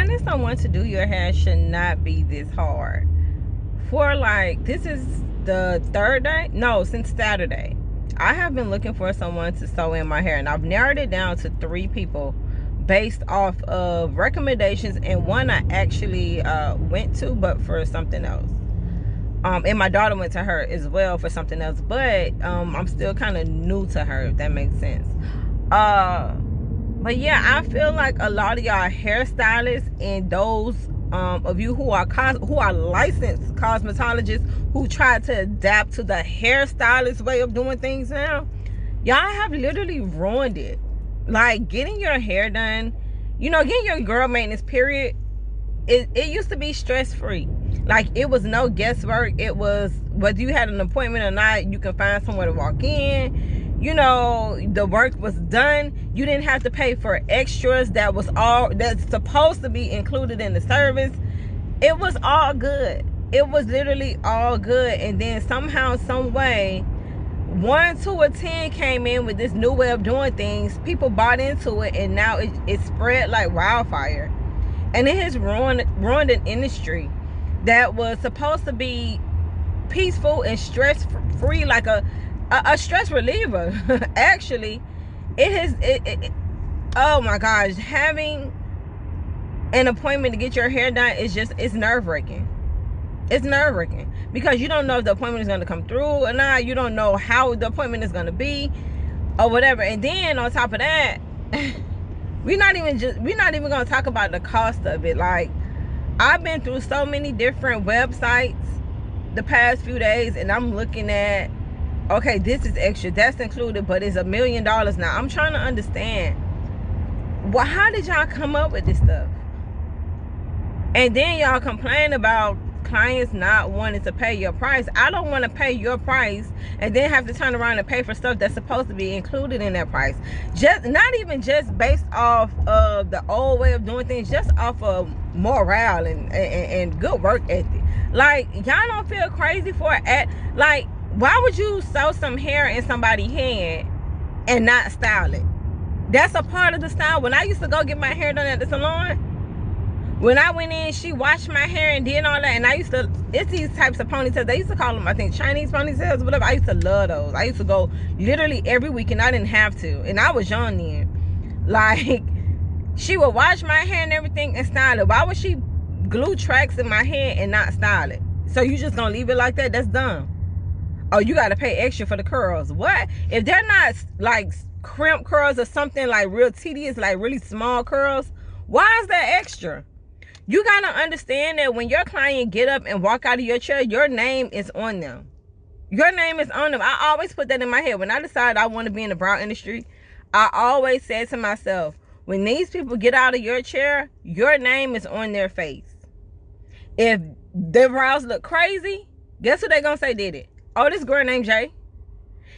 finding someone to do your hair should not be this hard. For like, this is the third day? No, since Saturday. I have been looking for someone to sew in my hair, and I've narrowed it down to 3 people based off of recommendations, and one I actually went to, but for something else. And my daughter went to her as well for something else, but I'm still kind of new to her, if that makes sense. But yeah, I feel like a lot of y'all hairstylists and those of you who are licensed cosmetologists who try to adapt to the hairstylist way of doing things now, y'all have literally ruined it. Like, getting your hair done, you know, getting your girl maintenance period, it used to be stress-free. Like, it was no guesswork. It was, whether you had an appointment or not, you can find somewhere to walk in. You know, the work was done. You didn't have to pay for extras that's supposed to be included in the service. It was all good. It was literally all good. And then somehow, some way, 1, 2, or 10 came in with this new way of doing things. People bought into it, and now it spread like wildfire. And it has ruined an industry that was supposed to be peaceful and stress-free, like a stress reliever. Actually, oh my gosh, having an appointment to get your hair done is it's nerve-wracking. It's nerve-wracking because you don't know if the appointment is going to come through or not. You don't know how the appointment is going to be or whatever. And then on top of that, we're not even going to talk about the cost of it. Like, I've been through so many different websites the past few days, and I'm looking at, okay, this is extra, that's included, but it's $1 million now. I'm trying to understand, well, how did y'all come up with this stuff? And then y'all complain about clients not wanting to pay your price. I don't want to pay your price and then have to turn around and pay for stuff that's supposed to be included in that price. Just not even just based off of the old way of doing things, just off of morale and good work ethic. Like, y'all don't feel crazy for it. Like, why would you sew some hair in somebody's head and not style it? That's a part of the style. When I used to go get my hair done at the salon, when I went in, she washed my hair and did all that. And I used to, it's these types of ponytails. They used to call them, I think, Chinese ponytails or whatever. I used to love those. I used to go literally every week, and I didn't have to. And I was young then. Like, she would wash my hair and everything and style it. Why would she glue tracks in my hair and not style it? So you just gonna leave it like that? That's dumb. Oh, you gotta pay extra for the curls. What? If they're not like crimp curls or something like real tedious, like really small curls, why is that extra? You gotta understand that when your client get up and walk out of your chair, your name is on them. Your name is on them. I always put that in my head. When I decided I want to be in the brow industry, I always said to myself, when these people get out of your chair, your name is on their face. If their brows look crazy, guess who they gonna say did it? Oh, this girl named Jay.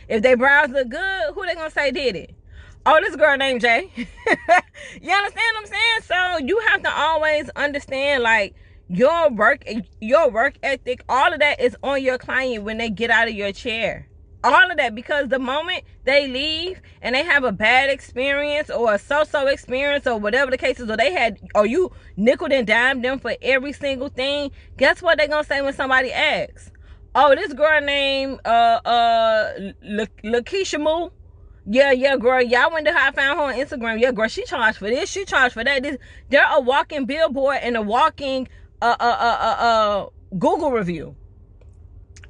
If their brows look good, who they gonna say did it? Oh, this girl named Jay. You understand what I'm saying? So you have to always understand, like, your work ethic, all of that is on your client when they get out of your chair. All of that, because the moment they leave and they have a bad experience or a so-so experience or whatever the case is, or you nickel and dime them for every single thing, guess what they're gonna say when somebody asks? Oh, this girl named Lakeisha Moo. Yeah, girl. Yeah, I went to her. I found her on Instagram. Yeah, girl. She charged for this. She charged for that. They're a walking billboard and a walking Google review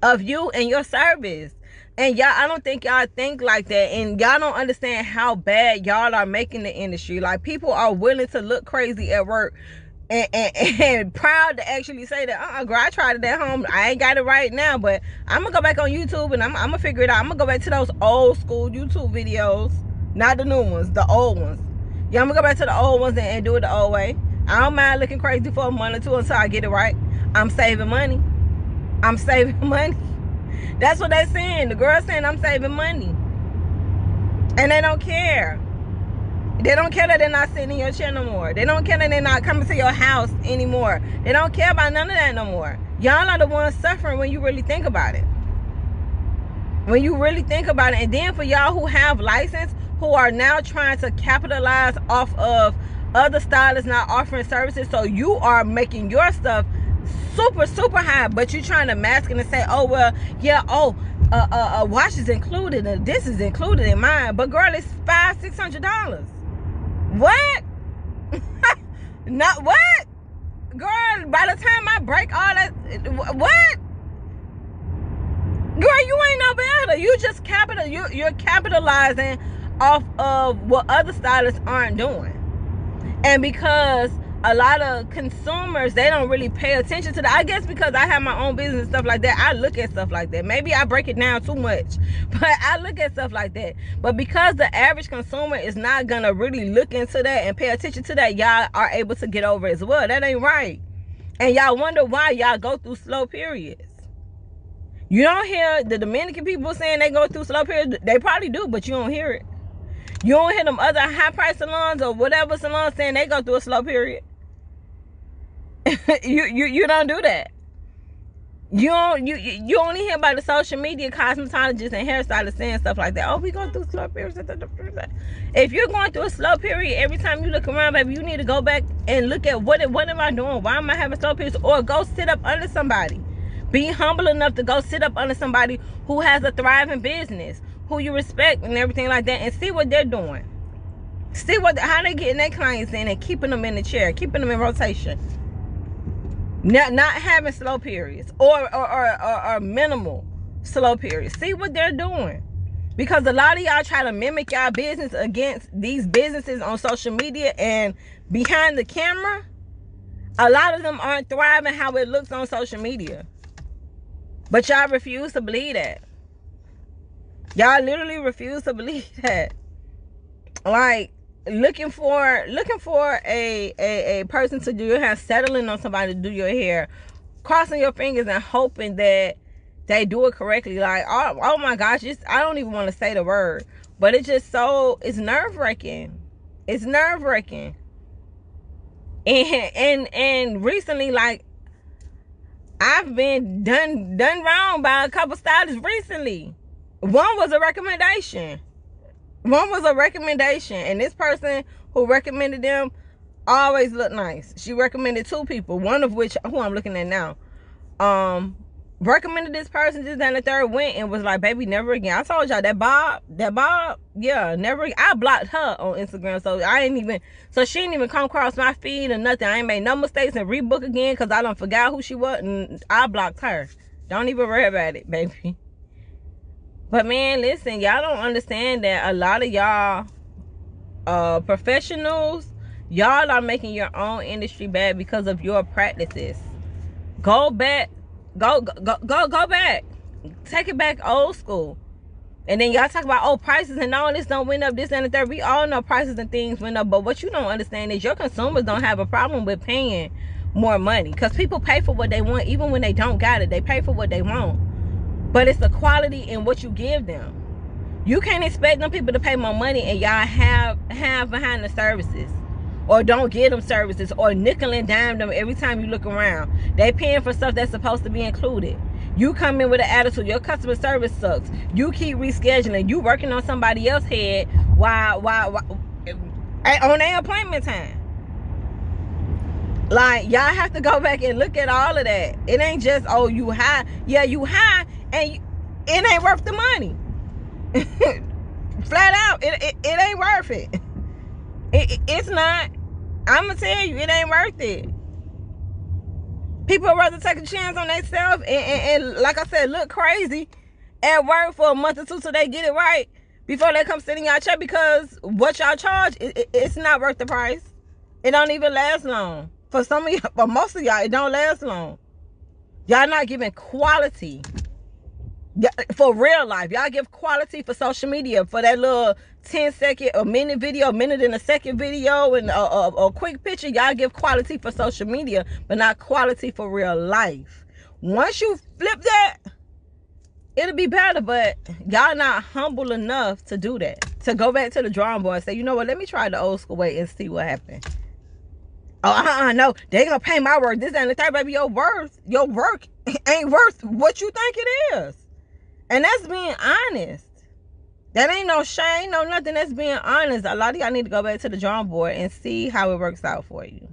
of you and your service. And y'all, I don't think y'all think like that. And y'all don't understand how bad y'all are making the industry. Like, people are willing to look crazy at work and proud to actually say that, girl, I tried it at home. I ain't got it right now, but I'm gonna go back on YouTube and I'm gonna figure it out. I'm gonna go back to those old school YouTube videos, not the new ones, the old ones. Yeah, I'm gonna go back to the old ones and do it the old way. I don't mind looking crazy for a month or two until I get it right. I'm saving money. I'm saving money. That's what they're saying. The girl's saying I'm saving money. And they don't care. They don't care that they're not sitting in your chair no more. They don't care that they're not coming to your house anymore. They don't care about none of that no more. Y'all are the ones suffering when you really think about it. When you really think about it. And then for y'all who have license, who are now trying to capitalize off of other stylists not offering services, so you are making your stuff super high, but you're trying to mask it and say, oh well, yeah, wash is included and this is included in mine, but girl, it's $500-$600. What? Not what? Girl, by the time I break all that, what? Girl, you ain't no better. You just you're capitalizing off of what other stylists aren't doing. And because a lot of consumers, they don't really pay attention to that. I guess because I have my own business and stuff like that, I look at stuff like that. Maybe I break it down too much, but I look at stuff like that. But because the average consumer is not gonna really look into that and pay attention to that, y'all are able to get over it as well. That ain't right. And y'all wonder why y'all go through slow periods. You don't hear the Dominican people saying they go through slow periods. They probably do, but you don't hear it. You don't hear them other high price salons or whatever salons saying they go through a slow period. you don't do that. You only hear about the social media cosmetologists and hairstylists saying stuff like that. Oh, we go through slow periods. If you're going through a slow period, every time you look around, baby, you need to go back and look at what am I doing? Why am I having slow periods? Or go sit up under somebody. Be humble enough to go sit up under somebody who has a thriving business, who you respect and everything like that, and see what they're doing. See how they getting their clients in and keeping them in the chair, keeping them in rotation. Not having slow periods or minimal slow periods. See what they're doing. Because a lot of y'all try to mimic y'all business against these businesses on social media and behind the camera. A lot of them aren't thriving how it looks on social media. But y'all refuse to believe that. Y'all literally refuse to believe that. Like, looking for a person to do your hair, settling on somebody to do your hair, crossing your fingers and hoping that they do it correctly. Like, oh my gosh, I don't even want to say the word, but it's just it's nerve-wracking. It's nerve-wracking. And recently, like, I've been done wrong by a couple stylists recently. One was a recommendation. And this person who recommended them always looked nice. She recommended two people, one of which, who I'm looking at now, recommended this person, just then the third went and was like, baby, never again. I told y'all that Bob, yeah, never. I blocked her on Instagram, so she didn't even come across my feed or nothing. I ain't made no mistakes and rebook again because I done forgot who she was, and I blocked her. Don't even worry about it, baby. But man, listen, y'all don't understand that a lot of y'all professionals, y'all are making your own industry bad because of your practices. Go back. Go back. Take it back old school. And then y'all talk about, prices and all this don't went up, this and the third. We all know prices and things went up, but what you don't understand is your consumers don't have a problem with paying more money, because people pay for what they want. Even when they don't got it, they pay for what they want. But it's the quality in what you give them. You can't expect them people to pay more money and y'all have behind the services, or don't give them services, or nickel and dime them every time you look around. They paying for stuff that's supposed to be included. You come in with an attitude. Your customer service sucks. You keep rescheduling. You working on somebody else's head while on their appointment time. Like, y'all have to go back and look at all of that. It ain't just, you high. Yeah, you high, and it ain't worth the money. Flat out, it ain't worth it. It's not. I'm gonna tell you, it ain't worth it. People would rather take a chance on themselves and like I said, look crazy at work for a month or two till they get it right before they come sit in y'all check, because what y'all charge, it's not worth the price. It don't even last long. For some of y'all, but most of y'all, it don't last long. Y'all not giving quality for real life. Y'all give quality for social media, for that little 10-second, a minute video, a minute and a second video, and a quick picture. Y'all give quality for social media, but not quality for real life. Once you flip that, it'll be better, but y'all not humble enough to do that, to go back to the drawing board and say, you know what, let me try the old school way and see what happened. No, they gonna pay my work, this and the third. Baby, your work ain't worth what you think it is. And that's being honest. That ain't no shame, no nothing. That's being honest. A lot of y'all need to go back to the drawing board and see how it works out for you.